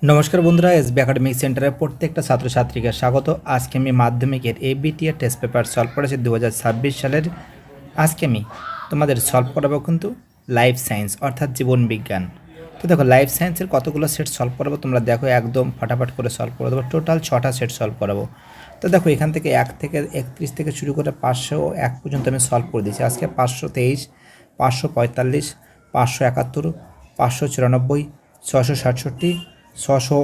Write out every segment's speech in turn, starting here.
নমস্কার বন্ধুরা, SB academic সেন্টারের প্রত্যেকটা ছাত্রছাত্রীকে স্বাগত। আজকে আমি মাধ্যমিকের এবিটিএ টেস্ট পেপার সলভ করেছি 2026 সালের। আজকে আমি তোমাদের সলভ করাবো কিন্তু লাইফ সায়েন্স অর্থাৎ জীবন বিজ্ঞান। তো দেখো, লাইফ সায়েন্সের কতগুলো সেট সলভ করাবো তোমরা দেখো, একদম ফটাফট করে সলভ করে দেবো। টোটাল 6টা সেট সলভ করাবো। তো দেখো, এখান থেকে 1 থেকে 31 থেকে শুরু করে 501 পর্যন্ত আমি সলভ করে দিয়েছি। আজকে 523, 545, 571, 594, 667, 600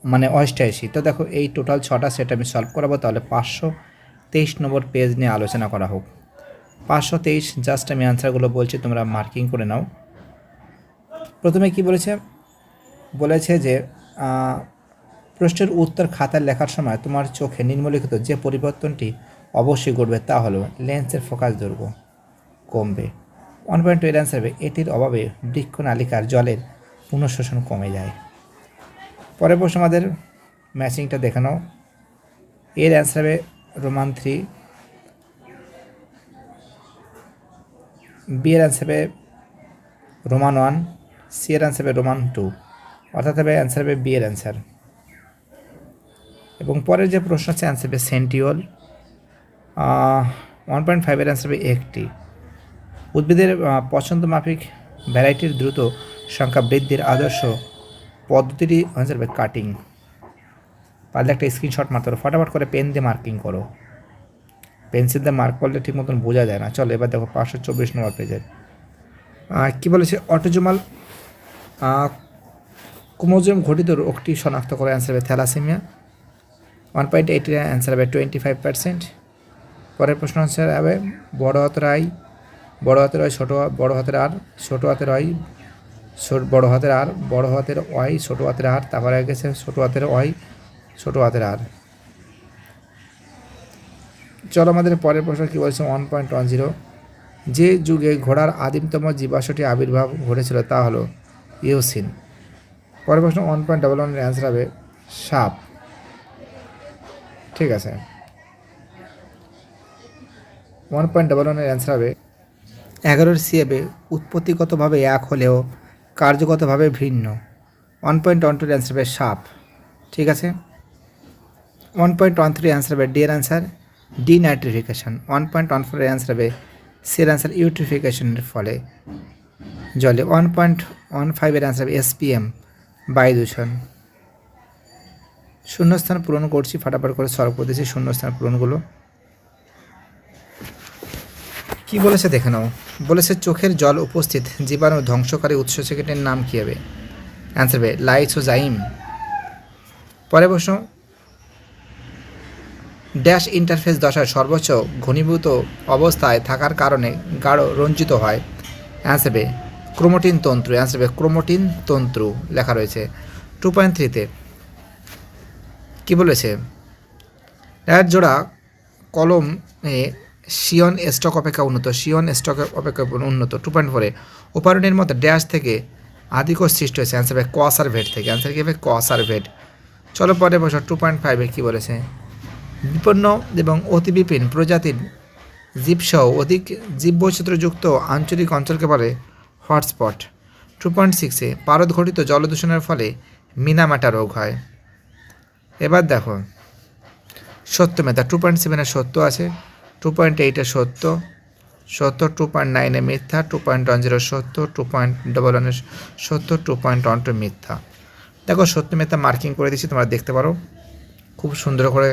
মানে 88। তো দেখো, এই টোটাল 6টা সেট আমি সলভ করাবো। তাহলে 523 নম্বর পেজ নিয়ে আলোচনা করা হোক। 523 জাস্ট আমি অ্যান্সারগুলো বলছি, তোমরা মার্কিং করে নাও। প্রথমে কি বলেছে বলেছে যে প্রশ্নের উত্তর খাতায় লেখার সময় তোমার চোখে নিম্নলিখিত যে পরিবর্তনটি অবশ্যই ঘটবে তা হলো লেন্সের ফোকাস দৈর্ঘ্য কমবে। 1.2 এর অ্যান্সার হবে এটির অভাবে বৃক্কনালিকার জলের পুনঃশোষণ কমে যায়। পরের প্রশ্ন আমাদের ম্যাচিংটা দেখে নাও। এর অ্যান্সার হবে রোমান 3, বি এর অ্যান্সার হবে রোমান 1, সি এর অ্যান্সার হবে রোমান 2, অর্থাৎ হবে অ্যান্সার হবে বি এর অ্যান্সার। এবং পরের যে প্রশ্ন আছে অ্যান্সার হবে সেন্টিওল। 1.5 এর অ্যান্সার হবে একটি। উদ্ভিদের পছন্দ মাফিক ভ্যারাইটির দ্রুত সংখ্যা বৃদ্ধির আদর্শ পদ্ধতিটি অ্যান্সার হবে কাটিং। পারলে একটা স্ক্রিনশট মারতে পারো, ফটাফট করে পেন দিয়ে মার্কিং করো। পেন্সিল দিয়ে মার্ক করলে ঠিক মতন বোঝা যায় না। চলো এবার দেখো 524 নম্বর পেজের কী বলেছে, অটোজোমাল ক্রোমোজোম ঘটিত রোগটি শনাক্ত করে অ্যান্সার হবে থ্যালাসেমিয়া। 1.8 এর অ্যান্সার হবে 25%। পরের প্রশ্ন অ্যান্সার হবে বড় হাতের আই, বড় হাতের আই, বড় হাতের আর, ছোট হাতের আই, বড় হাতের আর, বড় হাতের ওয়াই, ছোট হাতের আর, তারপরে গেছে ছোট হাতের ওয়াই, ছোট হাতের আর। চলো আমাদের পরের প্রশ্ন কী বলছে, 1.10, যে যুগে ঘোড়ার আদিমতম জীবাশ্মটি আবির্ভাব ঘটেছিল তা হলো ইওসিন। পরের প্রশ্ন 1.11 এর অ্যান্সার হবে সাপ। ঠিক আছে, 1.11 এর অ্যান্সার হবে 11 সিএবে উৎপত্তিগতভাবে এক হলেও কার্যগতভাবে ভিন্ন। 1.12 এর অ্যান্সার হবে সাপ। ঠিক আছে, 1.13 অ্যান্সার হবে ডি এর অ্যান্সার ডিনাইট্রিফিকেশন। 1.14 এর অ্যান্সার হবে সি এর অ্যান্সার ইউট্রিফিকেশনের ফলে জলে। 1.15 এর অ্যান্সার হবে এসপিএম বায়ু দূষণ। শূন্যস্থান পূরণ করছি, ফাটাফাট করে সলভ করে দিয়েছি শূন্যস্থান পূরণগুলো। কি বলেছে দেখে নাও। বলেছে চোখের জল উপস্থিত জীবাণু ধ্বংসকারী উৎসেচকের নাম কী হবে? অ্যান্সার হবে লাইসোজাইম। পরে প্রশ্ন, ড্যাশ ইন্টারফেস দশায় সর্বোচ্চ ঘনীভূত অবস্থায় থাকার কারণে গাঢ় রঞ্জিত হয়? অ্যান্সার হবে ক্রোমোটিন তন্তু। অ্যান্সার হবে ক্রোমোটিন তন্তু লেখা রয়েছে। 2.3-তে কী বলেছে, এক জোড়া কলমে শিয়ন স্টক অপেক্ষা উন্নত, শিয়ন স্টক অপেক্ষা উন্নত। 2.4-এ উপারণের মধ্যে ড্যাশ থেকে আদিকোষ সৃষ্টি হয়েছে? অ্যান্সার হবে কসারভেট থেকে। অ্যান্সার কী হবে কসারভেট। চলো পরে বসো 2.5-এ কী বলেছে, বিপন্ন এবং অতি বিপিন প্রজাতির জীবসহ অধিক জীববৈচিত্র্যযুক্ত আঞ্চলিক অঞ্চলকে বলে হটস্পট। 2.6-এ পারদ ঘটিত জলদূষণের ফলে মিনামাটা রোগ হয়। এবার দেখো সত্য মেধা। 2.7-এ সত্য আছে, 2.8-এ সত্য, 2.9-এ মিথ্যা, 2.10 সত্য, 2.11-এ সত্য, 2.12 মিথ্যা। দেখো সত্য মিথ্যা মার্কিং করে দিচ্ছি, তোমরা দেখতে পারো। খুব সুন্দর করে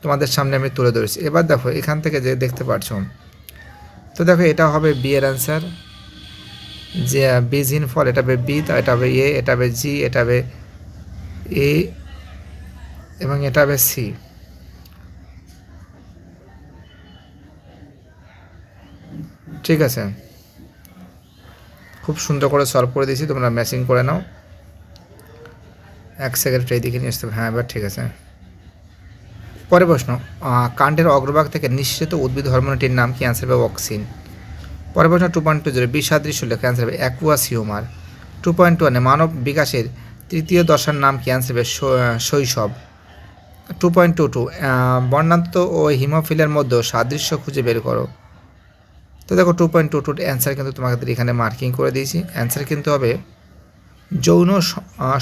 তোমাদের সামনে আমি তুলে ধরেছি। এবার দেখো এখান থেকে যে দেখতে পাচ্ছ, তো দেখো এটা হবে বি এর অ্যান্সার, যে বীজহীন ফল, এটা হবে বি, এটা হবে এ, এটা হবে জি, এটা হবে এ এবং এটা হবে সি। ঠিক আছে, খুব সুন্দর করে সলভ করে দিয়েছি, তোমরা ম্যাচিং করে নাও। 1 সেকেন্ড এই দিকে নিয়ে আসতে হবে। হ্যাঁ এবার ঠিক আছে। পরে প্রশ্ন, কাণ্ডের অগ্রভাগ থেকে নিঃসৃত উদ্ভিদ হরমোনটির নাম কি? অ্যান্সার হবে অক্সিন। পরে প্রশ্ন 2.20 বিসাদৃশ্য লেখা? অ্যান্সার হবে অ্যাকুয়াস হিউমার। 2.1-এ মানব বিকাশের তৃতীয় দশার নাম কি? অ্যান্সার হবে শৈশব। 2.22 বর্ণান্ত ও হিমোফিলের মধ্যে সাদৃশ্য খুঁজে বের করো। তো দেখো 2.22 অ্যান্সার কিন্তু তোমাদের এখানে মার্কিং করে দিয়েছি। অ্যান্সার কিন্তু হবে যৌন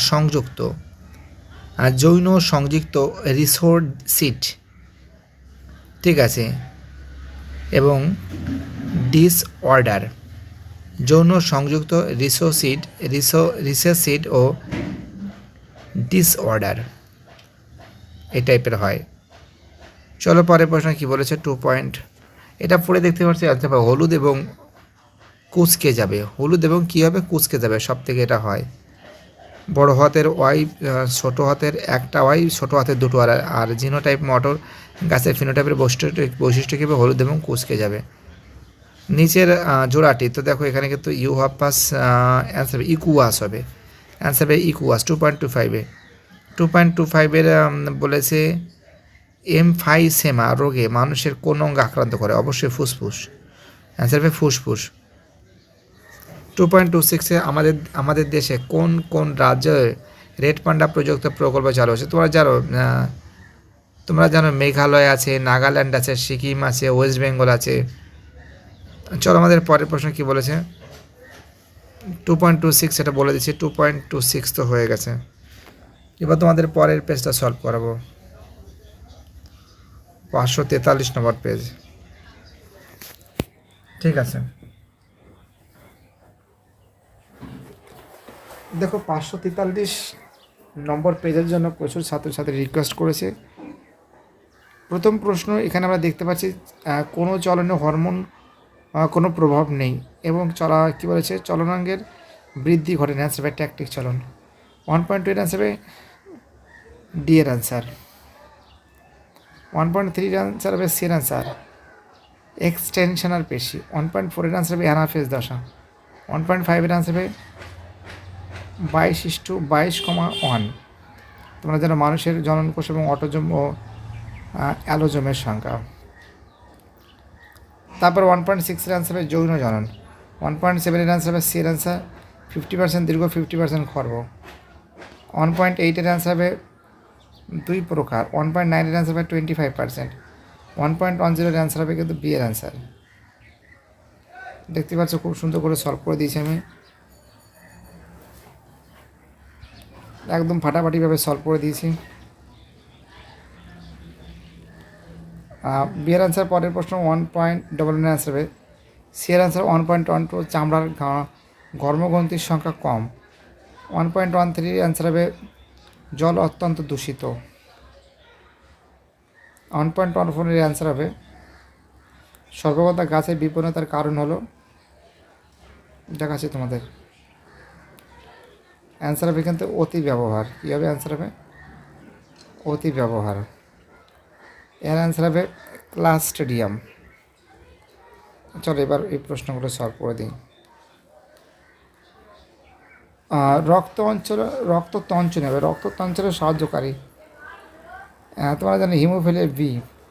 সংযুক্ত যৌন সংযুক্ত রিসোসিড, ঠিক আছে, এবং ডিসঅর্ডার। যৌন সংযুক্ত রিসেসিড ও ডিসঅর্ডার এই টাইপের হয়। চলো পরের প্রশ্ন কী বলেছে 2 পয়েন্ট, এটা পড়ে দেখতে পাচ্ছি। আচ্ছা, হলুদ এবং কুচকে যাবে, হলুদ এবং কী হবে, কুচকে যাবে, সব থেকে এটা হয়। বড় হাতের ওয়াই, ছোটো হাতের একটা ওয়াই, ছোটো হাতের দুটো আর, আর জিনোটাইপ মটর গাছের ফিনোটাইপের বৈশিষ্ট্য কী হবে, হলুদ এবং কুচকে যাবে। নিচের জোড়াটি তো দেখো এখানে কিন্তু ইউ হাফাস অ্যান্সার ইকুয়াস হবে, অ্যান্সার হবে ইকুয়াস 2.25-এ। 2.25-এর বলেছে এমফাইসেমা রোগে মানুষের কোন অঙ্গ আক্রান্ত করে, অবশ্যই ফুসফুস, অ্যান্সার হবে ফুসফুস। 2.26-এ আমাদের দেশে কোন কোন রাজ্যে রেড পান্ডা প্রযুক্তি প্রকল্প চালু হচ্ছে, তোমরা জানো মেঘালয় আছে, নাগাল্যান্ড আছে, সিকিম আছে, ওয়েস্ট বেঙ্গল আছে। চলো আমাদের পরের প্রশ্ন কি বলেছে 2.26, এটা বলে দিচ্ছি। 2.26 তো হয়ে গেছে, এবার তোমাদের পরের পেজটা সলভ করাবো। 543 নম্বর পেজ, ঠিক আছে। দেখো 543 নম্বর পেজের জন্য প্রচুর ছাত্রছাত্রী রিকোয়েস্ট করেছে। প্রথম প্রশ্ন এখানে আমরা দেখতে পাচ্ছি কোনো চলনে হরমোন কোনো প্রভাব নেই এবং কী বলেছে, চলনাঙ্গের বৃদ্ধি ঘটে না, অ্যান্সার হবে ট্যাকটিক চলন। 1.2 অ্যান্সার হবে ডি এর অ্যান্সার। 1.3 অ্যান্সার হবে সি এর অ্যান্সার, এক্সটেনশনাল পেশি। 1.4 অ্যান্সার হবে অ্যানাফেজ দশা। 1.5 অ্যান্সার হবে 22:22,1। তোমরা জানো মানুষের জননকোষ এবং অটোজোম ও অ্যালোজোমের সংখ্যা। তারপর 1.6 এর অ্যান্সার হবে যৌন জনন। 1.7 এর অ্যান্সার হবে সি এর অ্যান্সার, 50% দীর্ঘ 50% খর্ব। 1.8 এর অ্যান্সার হবে 2 প্রকার। 1.9 এর অ্যান্সার হবে 25%। 1.10 এর অ্যান্সার হবে কিন্তু বি এর অ্যান্সার। দেখতে পাচ্ছ খুব সুন্দর করে সলভ করে দিয়েছি আমি, একদম ফাটাফাটিভাবে সলভ করে দিয়েছি। বি এর অ্যান্সার পরের প্রশ্ন 1.99 অ্যান্সার হবে সি এর অ্যান্সার 1.12, চামড়ার ঘর্মগ্রন্থির সংখ্যা কম। 1.13 অ্যান্সার হবে জল অত্যন্ত দূষিত। 1.14 এর অ্যান্সার হবে সর্বপ্রথম গাছের বিপন্নতার কারণ হলো, দেখাচ্ছি তোমাদের। অ্যান্সার হবে কিন্তু অতি ব্যবহার। কী হবে অ্যান্সার হবে অতি ব্যবহার। এর অ্যান্সার হবে ক্লাস্ট্রিডিয়াম। চলো এবার এই প্রশ্নগুলো সলভ করে দিই। রক্ততঞ্চন হবে, রক্ততঞ্চনে সাহায্যকারী তোমরা জানো হিমোফিলিয়া বি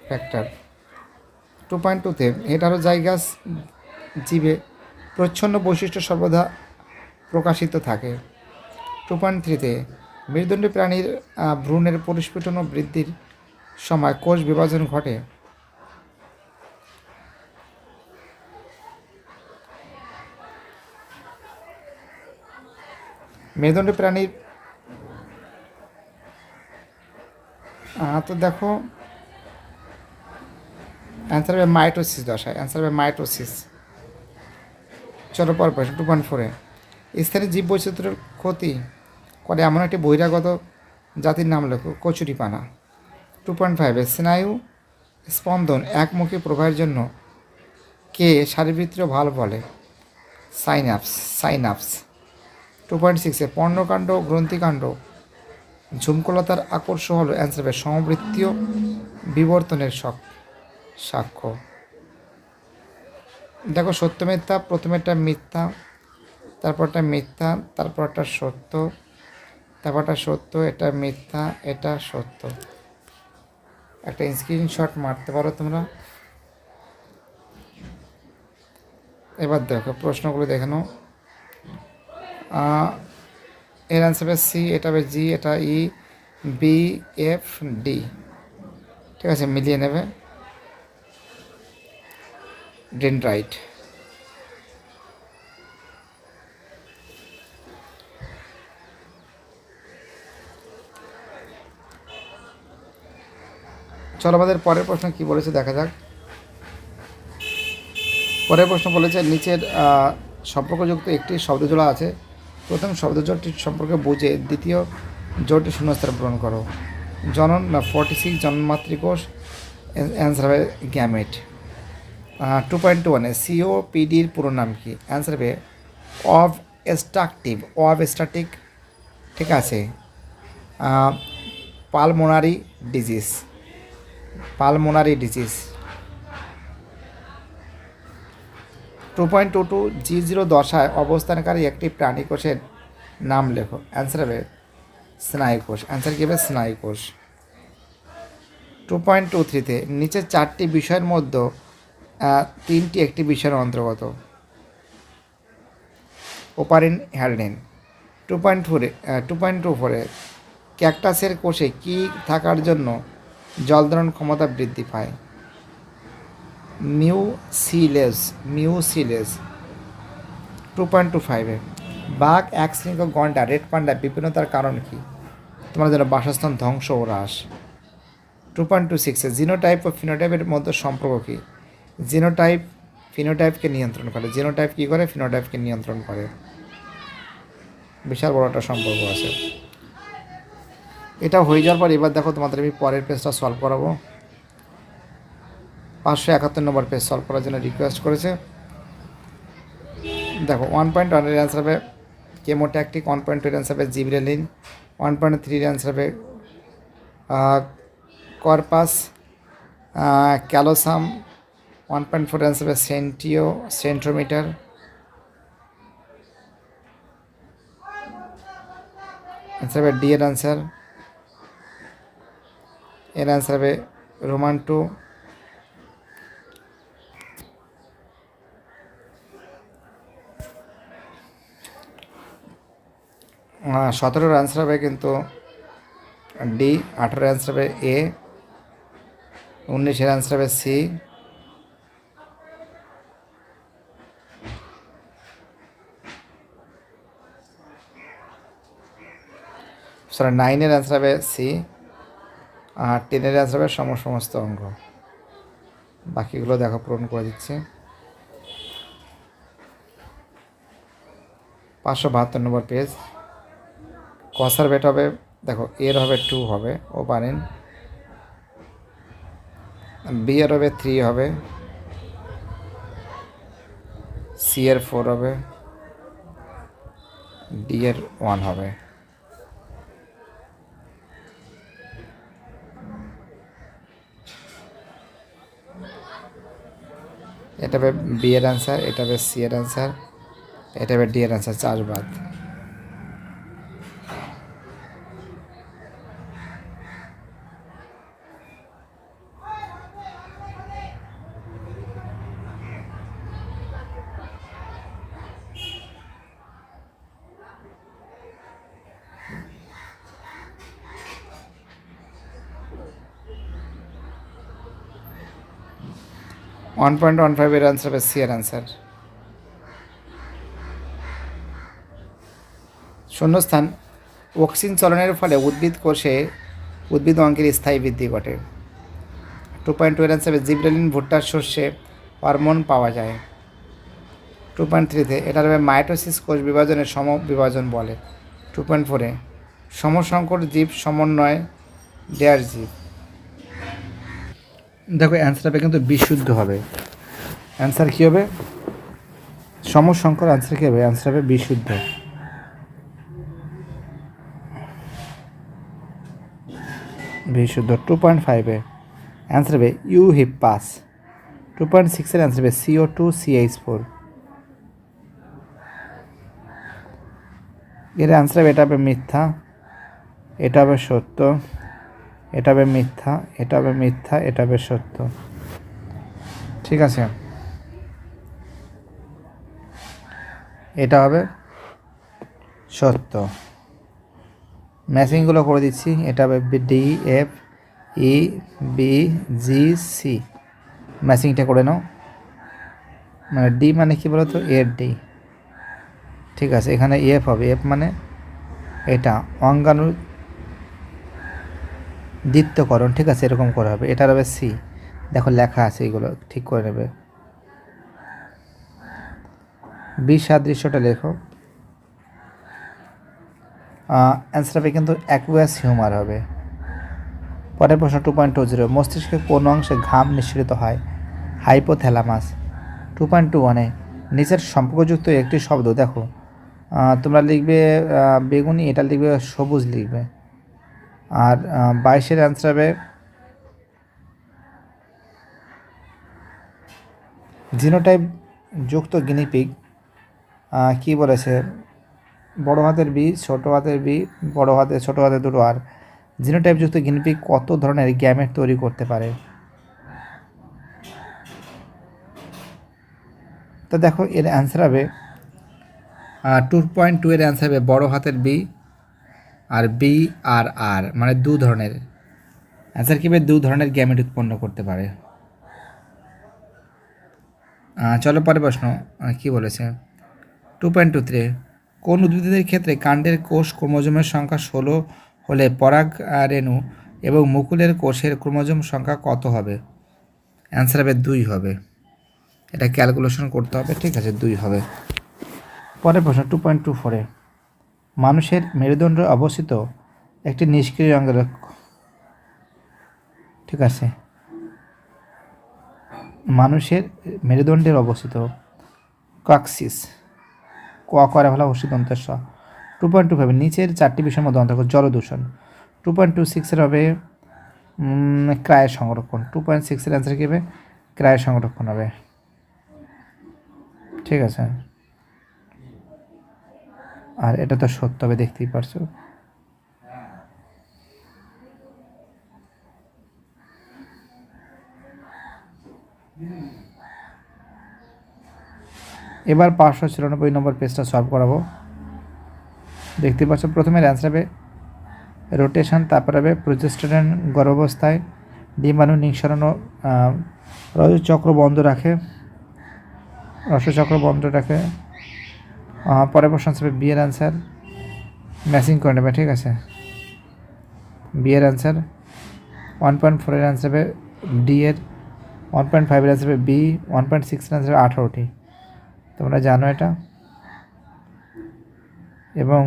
ফ্যাক্টর। 2.2-তে হেটারোজাইগাস জীবে প্রচ্ছন্ন বৈশিষ্ট্য সর্বদা প্রকাশিত থাকে। 2.3-তে মেরুদণ্ডী প্রাণীর ভ্রূণের পরিস্ফুটন ও বৃদ্ধির সময় কোষ বিভাজন ঘটে। মেরুদণ্ডী প্রাণীর তো দেখো অ্যান্সার হবে মাইটোসিস দশায়, অ্যান্সার হবে মাইটোসিস। চলো পর প্রশ্ন 2.4-এ স্থানীয় জীব বৈচিত্র্যের ক্ষতি করে এমন একটি বহিরাগত জাতির নাম লেখো, কচুরিপানা। 2.5-এ স্নায়ু স্পন্দন একমুখী প্রবাহের জন্য কে শারীরবৃত্তীয় ভাল্ব বলে, সাইনাপস। 2.6-এ পর্ণকাণ্ড গ্রন্থিকাণ্ড ঝুমকলতার আকর্ষণ হলো, অ্যান্সার হবে সমবৃত্তীয় বিবর্তনের সাক্ষ্য। দেখো সত্য মিথ্যা, প্রথমেরটা মিথ্যা, তারপরটা মিথ্যা, তারপরটা সত্য, তারপরটা সত্য, এটা মিথ্যা, এটা সত্য। একটা স্ক্রিনশট মারতে পারো তোমরা। এবার দেখো প্রশ্নগুলো দেখে নাও। এর অ্যান্সার হবে সি, এটা হবে জি, এটা ই, বি, এফ, ডি। ঠিক আছে, মিলিয়ে নেবে। ডেনড্রাইট। চলো আমাদের পরের প্রশ্ন কি বলেছে দেখা যাক। পরের প্রশ্ন বলেছে নিচের সম্পর্কযুক্ত একটি শব্দজোড়া আছে, প্রথম শব্দজোড়টি সম্পর্কে বুঝে দ্বিতীয় জোড়টি শূন্যস্থান পূরণ করো। জনন না 46 জন্মমাতৃকোষ, অ্যান্সার হবে গ্যামেট। 2.21 সিওপিডির পুরো নাম কি? অ্যান্সার হবে অবস্ট্রাকটিভ, ঠিক আছে, পালমোনারি ডিজিজ। 2.22 G0 দশায় অবস্থানকারী একটি প্রাণীকোষের নাম লেখো। অ্যান্সার হবে স্নায়ুকোষ। অ্যান্সার কী হবে? স্নায়ুকোষ। 2.23 নিচের চারটি বিষয়ের মধ্যে তিনটি একটি বিষয়ের অন্তর্গত। ওপারিন হ্যালডিন। 2.24 ক্যাকটাসের কোষে কী থাকার জন্য জল ধারণ ক্ষমতা বৃদ্ধি পায়? মিউসিলেজ। 2.25 বাঘ, এক শৃঙ্গ গন্ডা, রেড পান্ডা বিপন্নতার কারণ কি? তোমার যেন বাসস্থান ধ্বংস ও হ্রাস। 2.26 জিনোটাইপ ও ফিনোটাইপের মধ্যে সম্পর্ক কী? জিনোটাইপ ফিনোটাইপকে নিয়ন্ত্রণ করে। জিনোটাইপ কী করে? ফিনোটাইপকে নিয়ন্ত্রণ করে। বিশাল বড় একটা সম্পর্ক আছে। এটা হয়ে যাওয়ার পর এবার দেখো তোমাদের আমি পরের পেজটা সলভ করাবো। 571 নম্বর পেজ সলভ করার জন্য রিকোয়েস্ট করেছে। দেখো 1.1 এর অ্যান্সার হবে কেমোট্যাকটিক, 1.2 এর অ্যান্সার হবে জিবরেলিন, 1.3 এর অ্যান্সার হবে কর্পাস ক্যালোসাম, 1.4 এর অ্যান্সার হবে সেন্ট্রোমিটার, অ্যান্সার হবে ডি এর অ্যান্সার। এর অ্যান্সার হবে রোমান 2। 17 অ্যান্সার হবে কিন্তু ডি, 18 অ্যান্সার হবে এ, 19 অ্যান্সার হবে সি, 9 অ্যান্সার হবে সি, আর 10 অ্যান্সার হবে সমস্ত অঙ্ক। বাকিগুলো দেখো পূরণ করে দিচ্ছি। 572 নম্বর পেজ। কসার বেট হবে, দেখো এর হবে 2 হবে, ও পারেন। বি এর হবে 3 হবে, সি এর 4 হবে, ডি এর 1 হবে। এটা হবে বি এর অ্যান্সার, এটা হবে সি এর অ্যান্সার, এটা হবে ডি এর অ্যান্সার, চাষবাদ। ওয়ান 1.15 এর অ্যান্সার হবে সি এর অ্যান্সার। শূন্যস্থান অক্সিন চলনের ফলে উদ্ভিদ অঙ্কের স্থায়ী বৃদ্ধি ঘটে। 2.2 এর অ্যান্সার হবে জিব্রেলিন, ভুট্টার শস্যে হরমোন পাওয়া যায়। 2.3 এটা হবে মাইটোসিস, কোষ বিভাজনের সমবিভাজন বলে। 2.4 সমসংকর জীব সমন্বয় ডেয়ার জীব। দেখো অ্যান্সার হবে কিন্তু বিশুদ্ধ হবে। অ্যান্সার কী হবে? সমসংকর। অ্যান্সার কী হবে? অ্যান্সার হবে বিশুদ্ধ। বিশুদ্ধ। 2.5 অ্যান্সার হবে ইউহিপাস। 2.6 এর অ্যান্সার হবে CO2 CH4। এর অ্যান্সার হবে এটা হবে মিথ্যা, এটা হবে সত্য, এটা হবে মিথ্যা, এটা হবে মিথ্যা, এটা হবে সত্য। ঠিক আছে, এটা হবে সত্য। ম্যাচিংগুলো করে দিচ্ছি। এটা হবে D F E B G C. ম্যাচিংটা করে নাও। মানে ডি মানে কি বলো তো? এর ডি। ঠিক আছে, এখানে এফ হবে। এফ মানে এটা অঙ্গাণু দ্বিত্বকরণ, ঠিক আছে, এরকম করে হবে। এটার হবে সি। দেখো লেখা আছে, এগুলো ঠিক করে নেবে। বি সাদৃশ্যটা লেখো। অ্যান্সার হবে কিন্তু অ্যাকুয়াস হিউমার হবে। পরের প্রশ্ন 2.20, মস্তিষ্কের কোন অংশে ঘাম নিঃসৃত হয়? হাইপোথ্যালামাস। 2.21, নিচের সম্পর্কযুক্ত একটি শব্দ দেখো। তোমরা লিখবে বেগুনি, এটা লিখবে সবুজ লিখবে। আর 22-এর অ্যান্সার হবে জিনোটাইপ যুক্ত গিনিপিগ। কি বলেছে? বড় হাতের বি, ছোট হাতের বি, বড় হাতে ছোট হাতে দুটো আর। জিনোটাইপ যুক্ত গিনিপিগ কত ধরনের গ্যামেট তৈরি করতে পারে? তো দেখো এর অ্যান্সার হবে 2.2 এর অ্যান্সার হবে বড় হাতের বি আর বি আর আর, মানে দু ধরনের। অ্যান্সার কী হবে? দু ধরনের গ্যামেট উৎপন্ন করতে পারে। চলো পরে প্রশ্ন কি বলেছে। 2.23, কোন উদ্ভিদের ক্ষেত্রে কাণ্ডের কোষ ক্রোমোজোমের সংখ্যা 16 হলে পরাগ রেণু এবং মুকুলের কোষের ক্রোমোজোম সংখ্যা কত হবে? অ্যান্সার হবে 2 হবে। এটা ক্যালকুলেশন করতে হবে, ঠিক আছে, 2 হবে। পরের প্রশ্ন 2.24, মানুষের মেরুদণ্ডে অবস্থিত একটি নিষ্ক্রিয় অঙ্গের, ঠিক আছে, মানুষের মেরুদণ্ডের অবস্থিত কক্সিস, ক করে ফেলা হস্যি দন্তেশ্ব। 2.25, নিচের চারটি বিষয়ের মধ্যে অন্তর্গত জলদূষণ। 2.26-এর হবে ক্রায় সংরক্ষণ। 2.6-এর অ্যান্সার কী হবে? ক্রায় সংরক্ষণ হবে, ঠিক আছে। আর এটা তো সত্য হবে, দেখতেই পারছো। এবার 594 নম্বর পেজটা সলভ করাবো। দেখতে পাচ্ছ প্রথমের অ্যান্সার হবে রোটেশন, তারপর হবে প্রোজেস্টেরন গর্ভাবস্থায় ডিম্বাণু নিঃসরণ রজচক্র বন্ধ রাখে, রসচক্র বন্ধ রাখে। পরের প্রশ্ন হবে বিয়ের অ্যান্সার, ম্যাচিং করে নেবে, ঠিক আছে। বিয়ের অ্যান্সার 1.4-এর অ্যান্সার হবে ডি এর, 1.5-এর অ্যান্সার হবে বি, 1.6-এর অ্যান্সার হবে 18টি। তোমরা জানো এটা। এবং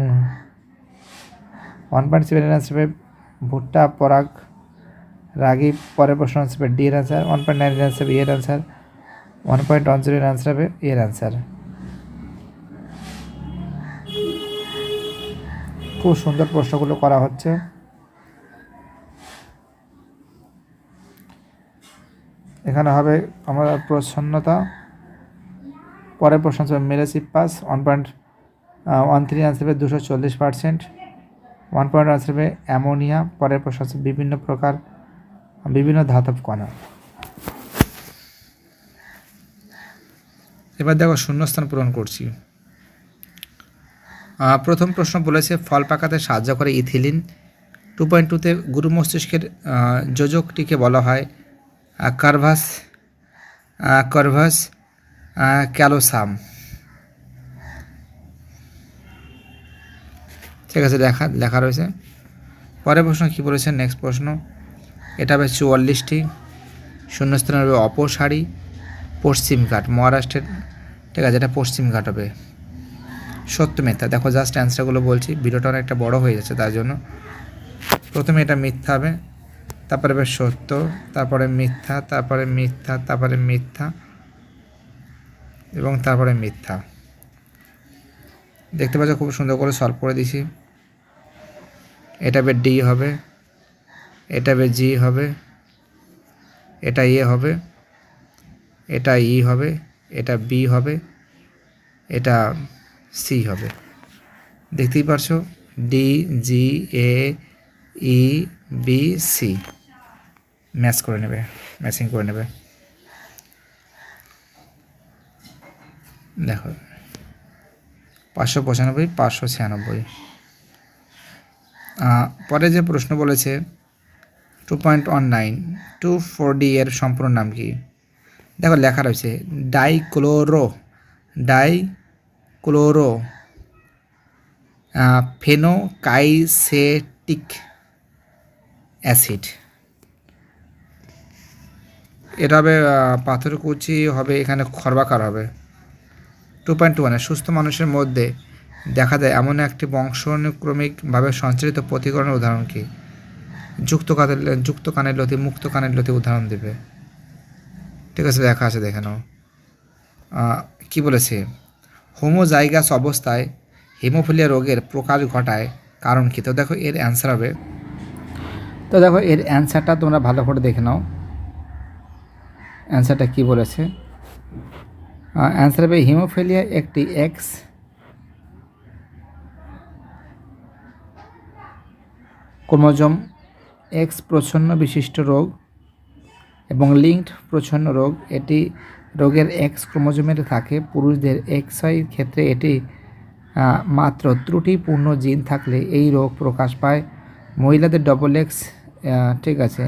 1.7-এর অ্যান্সার হবে ভুট্টা পরাগ রাগী। পরের প্রশ্ন হবে ডি এর অ্যান্সার। 1.9-এর অ্যান্সার হবে এর অ্যান্সার। 1.10-এর অ্যান্সার হবে এর অ্যান্সার। খুব সুন্দর প্রশ্নগুলো করা হচ্ছে। এখানে হবে আমার প্রচ্ছন্নতা। পরের প্রশ্ন হবে মেলাসিপাস। 1.13 অ্যান্সার হবে 240%। 1 অ্যান্সার হবে অ্যামোনিয়া। পরের প্রশ্ন হচ্ছে বিভিন্ন প্রকার বিভিন্ন ধাতব কণা। এবার দেখো শূন্যস্থান পূরণ করছি। প্রথম প্রশ্ন বলেছে ফল পাকাতে সাহায্য করে ইথিলিন। 2.2-তে গুরু মস্তিষ্কের যোজকটিকে বলা হয় কার্ভাস ক্যালোসাম, ঠিক আছে, লেখা রয়েছে। পরের প্রশ্ন কী বলেছে? নেক্সট প্রশ্ন, এটা হবে 44টি। শূন্যস্থান হবে অপসারী পশ্চিমঘাট, মহারাষ্ট্রের, ঠিক আছে, এটা পশ্চিমঘাট হবে। সত্য মিথ্যা, দেখো জাস্ট অ্যান্সারগুলো বলছি, ভিডিওটা অনেকটা বড় হয়ে যাচ্ছে তার জন্য। প্রথমে এটা মিথ্যা হবে, তারপরে হবে সত্য, তারপরে মিথ্যা, তারপরে মিথ্যা, তারপরে মিথ্যা এবং তারপরে মিথ্যা। দেখতে পাচ্ছ খুব সুন্দর করে সলভ করে দিছি। এটা হবে ডি হবে, এটা হবে জি হবে, এটা এ হবে, এটা ই হবে, এটা বি হবে, এটা সি হবে। দেখতেই পারছো ডি জি এ ই বি সি, ম্যাচ করে নেবে, ম্যাচিং করে নেবে। দেখো 595, 596। পরে যে প্রশ্ন বলেছে 2.19, 2,4-D এর সম্পূর্ণ নাম কি? দেখো লেখা রয়েছে ডাইক্লোরো ফেনোকাইসেটিক অ্যাসিড। এটা হবে পাথরকুচি হবে, এখানে খর্বাকার হবে। 2.1 সুস্থ মানুষের মধ্যে দেখা যায় এমন একটি বংশানুক্রমিকভাবে সঞ্চালিত প্রতিকরণের উদাহরণ কি? যুক্ত কানের লতি, মুক্ত কানের লতি উদাহরণ দেবে। ঠিক আছে, দেখা আছে, দেখে নাও। কী বলেছে? হোমোজাইগাস অবস্থায় হিমোফিলিয়া রোগের প্রকাশ ঘটায় কারণ কি? তো দেখো এর অ্যান্সার হবে, তো দেখো এর অ্যান্সারটা তোমরা ভালো করে দেখে নাও। অ্যান্সারটা কী বলেছে? অ্যান্সার হবে হিমোফিলিয়া একটি এক্স ক্রোমোজোম এক্স প্রচ্ছন্ন বিশিষ্ট রোগ এবং লিঙ্কড প্রচ্ছন্ন রোগ। এটি রোগের এক্স ক্রোমোজোমের থাকে। পুরুষদের XY ক্ষেত্রে এটি মাত্র ত্রুটিপূর্ণ জিন থাকলে এই রোগ প্রকাশ পায়। মহিলাদের XX ঠিক আছে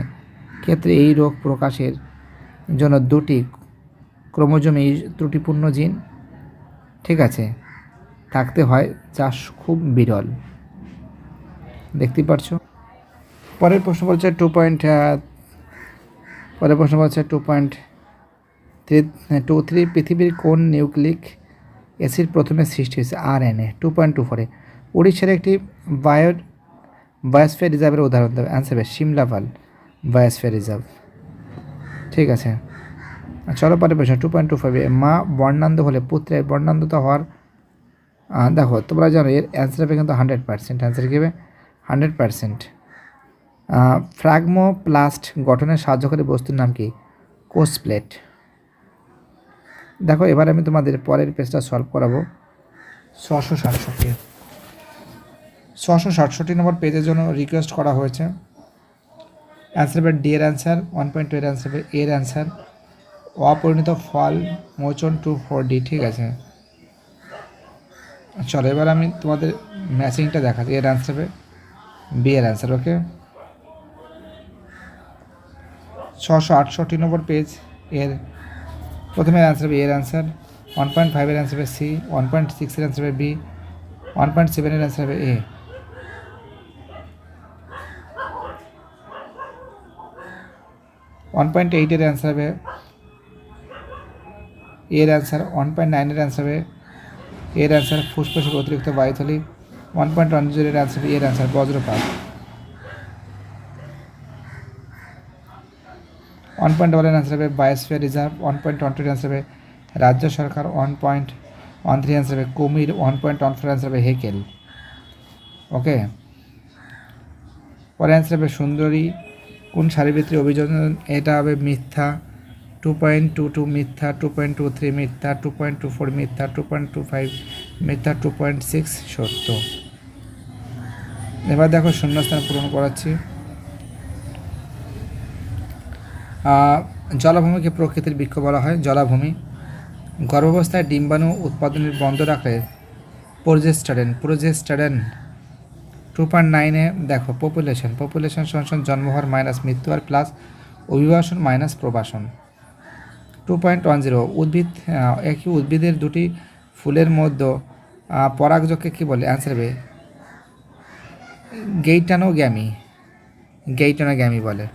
ক্ষেত্রে এই রোগ প্রকাশের জন্য দুটি ক্রোমোজোমে ত্রুটিপূর্ণ জিন ঠিক আছে থাকতে হয়, যা খুব বিরল। দেখতে পাচ্ছ। পরের প্রশ্ন বলছে 2.23 পৃথিবীর কোন নিউক্লিক অ্যাসিড প্রথমে সৃষ্টি হয়েছে? RNA। 2.24 উড়িষ্যার একটি বায়োস্ফিয়ার রিজার্ভের উদাহরণ দেবে। অ্যান্সার হবে সিমলাপাল বায়োস্ফিয়ার রিজার্ভ। ঠিক আছে, চলো পরের প্রশ্ন 2.25 মা বর্ণান্ধ হলে পুত্রের বর্ণান্ধতা হওয়ার দেখো তোমরা জানো এর অ্যান্সার হবে কিন্তু 100%। অ্যান্সার কী হবে? 100%। ফ্রাগমোপ্লাস্ট গঠনের সাহায্যকারী বস্তুর নাম কি? কোষ প্লেট। দেখো এবার আমি তোমাদের পরের পেজটা সলভ করাবো। 667 নম্বর পেজের জন্য রিকোয়েস্ট করা হয়েছে। অ্যান্সার হবে ডি এর অ্যান্সার। 1.2 এর অ্যান্সার হবে এর অ্যান্সার। অপরিণত ফল মোচন 2.4D। ঠিক আছে, চলো এবার আমি তোমাদের ম্যাচিংটা দেখাচ্ছি। এর অ্যান্সার হবে বি এর অ্যান্সার। ওকে, 668 নম্বর পেজ এর প্রথমের অ্যান্সার হবে এর অ্যান্সার। 1.5 এর অ্যান্সার হবে সি। 1.6 এর অ্যান্সার হবে বি। 1.7 এর অ্যান্সার হবে এ। 1.8 এর অ্যান্সার হবে এর অ্যান্সার। 1.9 এর অ্যান্সার হবে এর অ্যান্সার ফুসফুসের অতিরিক্ত বায়ুথলি। 1.10 এর অ্যান্সার এর অ্যান্সার বজ্রপাত। 1.1 এর অ্যান্সার হবে বায়োস্ফিয়ার রিজার্ভ। 1.12 এর অ্যান্সার হবে রাজ্য সরকার। 1.13 অ্যান্সার হবে কুমির। 1.14 অ্যান্সার হবে হেকেল। ওকে, পরে অ্যান্সার হবে সুন্দরী কোন সারিভিত্তিক অভিযোজন? এটা হবে মিথ্যা। 2.22 মিথ্যা। 2.23 মিথ্যা। 2.24 মিথ্যা। 2.25 মিথ্যা। 2.6 সত্য। এবার দেখো শূন্যস্থান পূরণ করাচ্ছি। জলাভূমিকে প্রকৃতির বৃক্ষ বলা হয়। জলাভূমি গর্ভাবস্থায় ডিম্বাণু উৎপাদনের বন্ধ রাখলে প্রোজেস্টেরন। 2.9 দেখো পপুলেশন সমান জন্মহার মাইনাস মৃত্যু আর প্লাস অভিবাসন মাইনাস প্রবাসন। 2.10 একই উদ্ভিদের দুটি ফুলের মধ্যে পরাগযোগকে কী বলে? অ্যান্সার হবে গেইটানোগ্যামি বলে।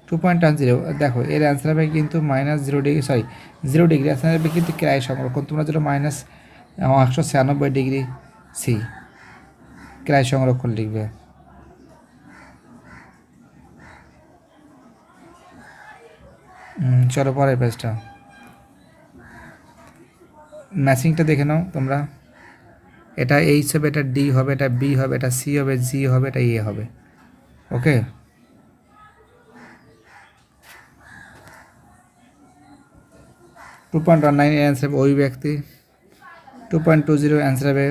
2.10 দেখো এর অ্যান্সার হবে কিন্তু -0°, 0°। অ্যান্সার হবে কিন্তু ক্রায় সংরক্ষণ। তোমরা যেটা -196° সি ক্রায় সংরক্ষণ লিখবে। চলো পরের পেজটা ম্যাচিংটা দেখে নাও তোমরা। এটা এইচ হবে, এটা ডি হবে, এটা বি হবে, এটা সি হবে, জি হবে, এটা এ হবে। ওকে, টু 2.19 এর অ্যান্সার হবে ওই ব্যক্তি। 2.20 অ্যান্সার হবে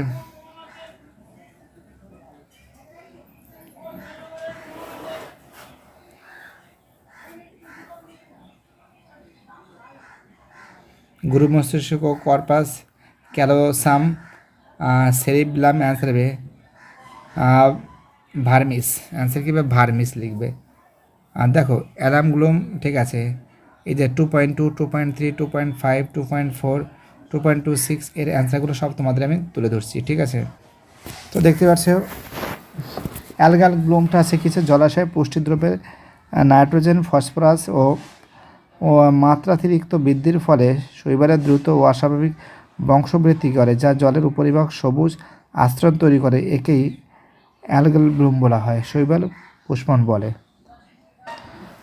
গুরু মস্তিষ্ক কর্পাস ক্যালোসাম সেরিব্লাম। অ্যান্সার হবে ভার্মিস। অ্যান্সার কী হবে? ভার্মিস লিখবে। আর দেখো অ্যালামগুলোম ঠিক আছে, এই যে 2.2, 2.3, 2.5, 2.4, 2.26 এর অ্যান্সারগুলো সব তোমাদের আমি তুলে ধরছি। ঠিক আছে, তো দেখতে পাচ্ছ অ্যালগাল ব্লুমটা আছে কিছু জলাশয়ে পুষ্টিদ্রব্যের নাইট্রোজেন ফসফরাস ও মাত্রাতিরিক্ত বৃদ্ধির ফলে শৈবালের দ্রুত ও অস্বাভাবিক বংশবৃদ্ধি করে, যা জলের উপরিভাগ সবুজ আস্তরণ তৈরি করে। একেই অ্যালগাল ব্লুম বলা হয়, শৈবাল পুষ্পন বলে।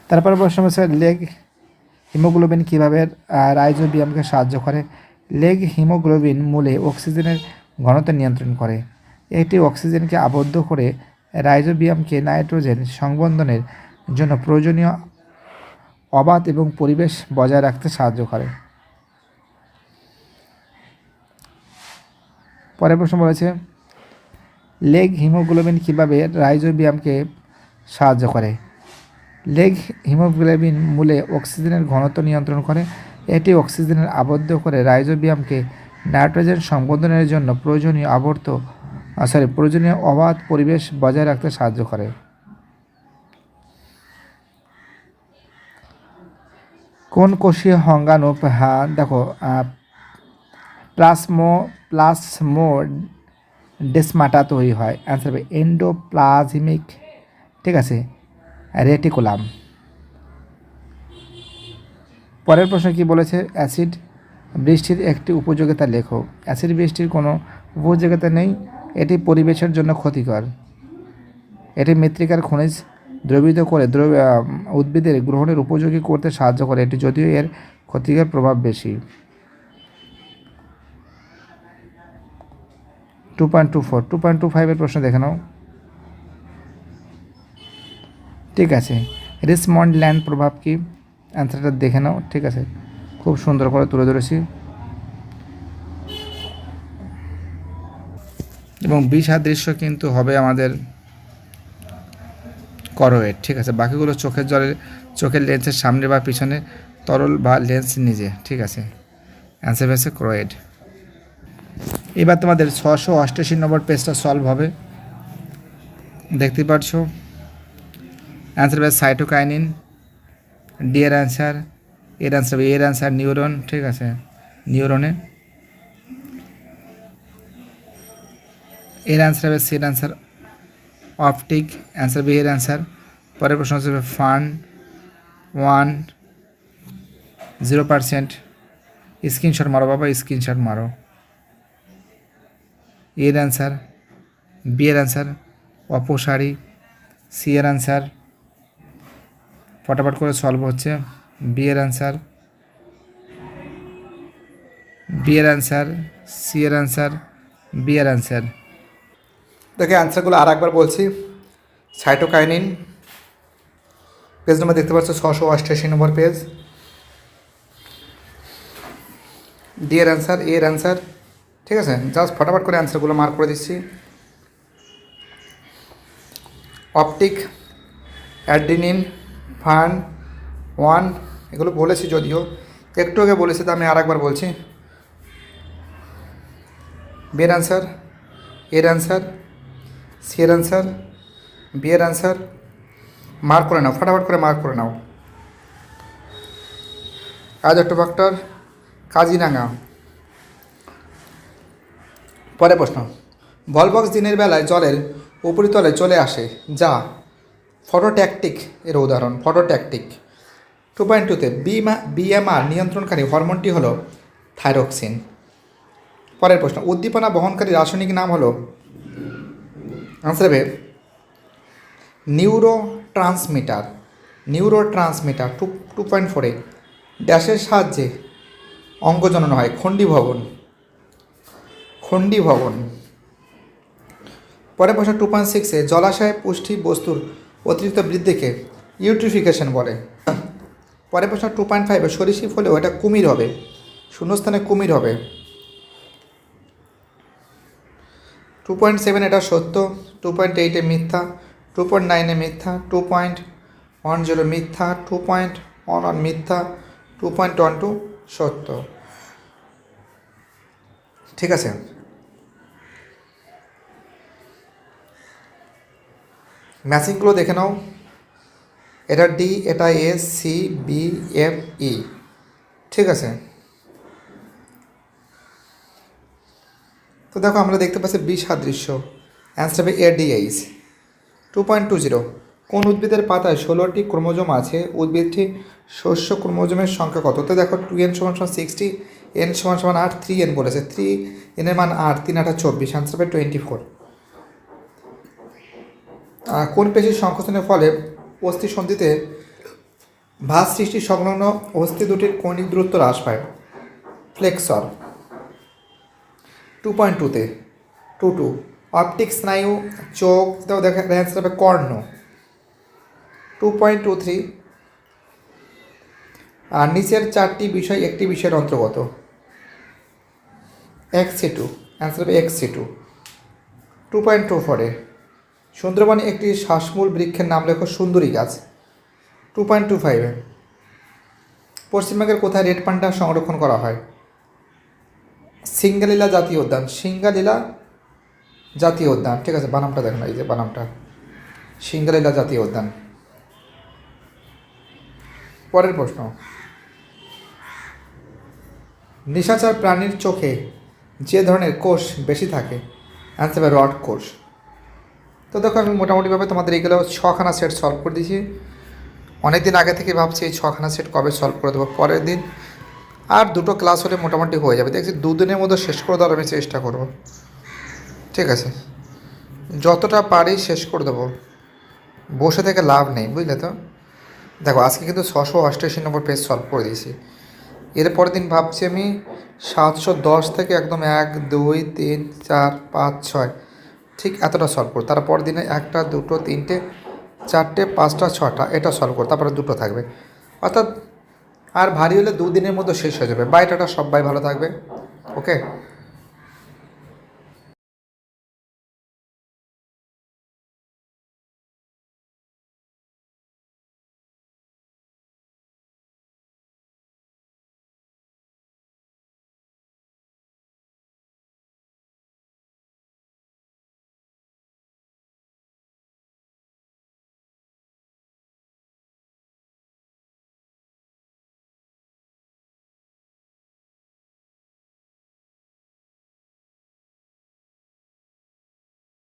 তারপরে প্রশ্ন হচ্ছে লেগ হিমোগ্লোবিন কীভাবে রাইজোবিয়ামকে সাহায্য করে। লেগ হিমোগ্লোবিন মূলে অক্সিজেনের ঘনত্ব নিয়ন্ত্রণ করে। এটি অক্সিজেনকে আবদ্ধ করে রাইজোবিয়ামকে নাইট্রোজেন সংবন্ধনের জন্য প্রয়োজনীয় অবাধ এবং পরিবেশ বজায় রাখতে সাহায্য করে। পরের প্রশ্ন বলেছে লেগ হিমোগ্লোবিন কীভাবে রাইজোবিয়ামকে সাহায্য করে। লেগ হিমোগ্লোবিন মূলে অক্সিজেনের ঘনত্ব নিয়ন্ত্রণ করে। এটি অক্সিজেনের আবদ্ধ করে রাইজোবিয়ামকে নাইট্রোজেন সংবন্ধনের জন্য প্রয়োজনীয় অবাধ পরিবেশ বজায় রাখতে সাহায্য করে। কোন কোষীয় অঙ্গাণু দেখো প্লাজমোডেসমাটা তৈরি হয়। অ্যান্সার হবে এন্ডোপ্লাজমিক, ঠিক আছে, রেটিকুলাম। পরের প্রশ্ন কি বলেছে, অ্যাসিড বৃষ্টির একটি উপযোগিতা লেখো। অ্যাসিড বৃষ্টির কোনো উপযোগিতা নেই, এটি পরিবেশের জন্য ক্ষতিকর। এটি মৃত্তিকার খনিজ দ্রবীভূত করে উদ্ভিদের গ্রহণের উপযোগী করতে সাহায্য করে, এটি যদিও এর ক্ষতিকর প্রভাব বেশি। 2.25 প্রশ্ন দেখে নাও। ঠিক আছে, রিচমন্ড ল্যান্ড প্রভাব কি, অ্যান্সারটা দেখে নাও। ঠিক আছে, খুব সুন্দর করে তুলে ধরেছি। এবং বিসাদৃশ্য কিন্তু হবে আমাদের করোয়েড। ঠিক আছে, বাকিগুলো চোখের লেন্সের সামনে বা পিছনে তরল বা লেন্স নিজে। ঠিক আছে, অ্যান্সার হয়েছে ক্রোয়েড। এবার তোমাদের 688 নম্বর পেজটা সলভ হবে, দেখতে পাচ্ছ। অ্যান্সার হবে সাইটোকাইনিন, ডি এর অ্যান্সার। এর অ্যান্সার নিউরন। ঠিক আছে, নিউরনে। এর অ্যান্সার হবে সির অ্যান্সার অপটিক, অ্যান্সার বি এর অ্যান্সার। পরের প্রশ্ন হচ্ছে ফান 0%। স্ক্রিনশট মারো বাবা, স্ক্রিনশট মারো। এর অ্যান্সার, বি এর অ্যান্সার অপসারী, সি এর অ্যান্সার ফটাফট করে সলভ হচ্ছে। বি এর অ্যান্সার, বি এর অ্যান্সার, সি এর অ্যান্সার, বি এর অ্যান্সার। দেখে অ্যান্সারগুলো আর একবার বলছি। সাইটোকাইনিন পেজ নম্বর দেখতে পাচ্ছ 688 নম্বর পেজ। ডি এর অ্যান্সার, এ এর অ্যান্সার। ঠিক আছে, জাস্ট ফটাফট করে অ্যান্সারগুলো মার্ক করে দিচ্ছি। অপটিক, অ্যাড্রিনিন, ফান 1 এগুলো বলেছি, যদিও একটু আগে বলেছি, তো আমি আর একবার বলছি। বি এর অ্যান্সার, এর অ্যান্সার, সি এর অ্যান্সার, বি এর অ্যান্সার। মার্ক করে নাও, ফটাফট করে মার্ক করে নাও। ফ্যাক্টর কাজিরাঙা। পরের প্রশ্ন, ভলভক্স দিনের বেলায় জলের উপরিতলে চলে আসে, যা ফটোট্যাকটিক এর উদাহরণ। ফটোট্যাকটিক। 2.2তে বিএমআর নিয়ন্ত্রণকারী হরমোনটি হলো থাইরক্সিন। পরের প্রশ্ন, উদ্দীপনা বহনকারী রাসায়নিক নাম হলো, আনসার হবে নিউরোট্রান্সমিটার। 2.4এ ড্যাশের সাহায্যে অঙ্গজনন হয়, খণ্ডীভবন। পরের প্রশ্ন 2.6এ জলাশয়ে পুষ্টি বস্তুর অতিরিক্ত বৃদ্ধিকে ইউট্রিফিকেশন বলে। পরের প্রশ্ন 2.5এ সরীসৃপ হলেও এটা কুমির হবে, শূন্যস্থানে কুমির হবে। 2.7 এটা সত্য, 2.8এ মিথ্যা, 2.9এ মিথ্যা, 2.10 মিথ্যা, 2.11 মিথ্যা, 2.12 সত্য। ঠিক আছে, ম্যাচিংগুলো দেখে নাও। এটা ডি, এটা এ, সি, বি, এফ, ই। ঠিক আছে, তো দেখো আমরা দেখতে পাচ্ছি বিসাদৃশ্য। অ্যান্সার হবে এডিএইচ। 2.20 কোন উদ্ভিদের পাতায় 16টি ক্রোমোজোম আছে? উদ্ভিদটি শস্য ক্রোমোজোমের সংখ্যা কত? তো দেখো 2n = 60, n = 8, 3n বলেছে, 3n এর মান 8, 3 8 24, আনসার হবে 24। কোন পেশির সংকোচনের ফলে অস্থি সন্ধিতে ভাঁজ সৃষ্টি সংলগ্ন অস্থি দুটির কৌণিক দূরত্ব হ্রাস পায়? ফ্লেক্সর। 2.22 অপটিক স্নায়ু চোখ দাও, দেখা অ্যান্সার হবে কর্ণ। 2.23 আর নিচের 4টি বিষয় একটি বিষয়ের অন্তর্গত? XC2, অ্যান্সার হবে XC2। 2.24 সুন্দরবনে একটি শ্বাসমূল বৃক্ষের নাম লেখো। সুন্দরী গাছ। 2.25 পশ্চিমবঙ্গের কোথায় রেড পান্ডা সংরক্ষণ করা হয়? সিঙ্গালীলা জাতীয় উদ্যান। সিঙ্গালীলা জাতীয় উদ্যান, ঠিক আছে, বানামটা দেখুন, এই যে বানামটা, সিঙ্গালীলা জাতীয় উদ্যান। পরের প্রশ্ন, নিশাচর প্রাণীর চোখে যে ধরনের কোষ বেশি থাকে? অ্যান্সার হবে রড কোষ। তো দেখো আমি মোটামুটিভাবে তোমাদের এইগুলো 6খানা সেট সলভ করে দিয়েছি। অনেক দিন আগে থেকে ভাবছি এই 6খানা সেট কবে সলভ করে দেবো। পরের দিন আর 2টো ক্লাস হলে মোটামুটি হয়ে যাবে। দেখছি 2 দিনের মধ্যে শেষ করে দেওয়ার আমি চেষ্টা করব, ঠিক আছে, যতটা পারি শেষ করে দেবো, বসে থেকে লাভ নেই, বুঝলে তো। দেখো আজকে কিন্তু 688 নম্বর পেজ সলভ করে দিয়েছি। এর পরের দিন ভাবছি আমি 710 থেকে একদম 1 2 3 4 5 6 ঠিক এতটা সলভ করব। তারপর দিনে 1টা 2টো 3টে 4টে 5টা 6টা এটা সলভ করব, তারপরে 2টো থাকবে। অর্থাৎ আর ভারী হলে 2 দিনের মধ্যে শেষ হয়ে যাবে। বাইটাটা সবাই ভালো থাকবে, ওকে।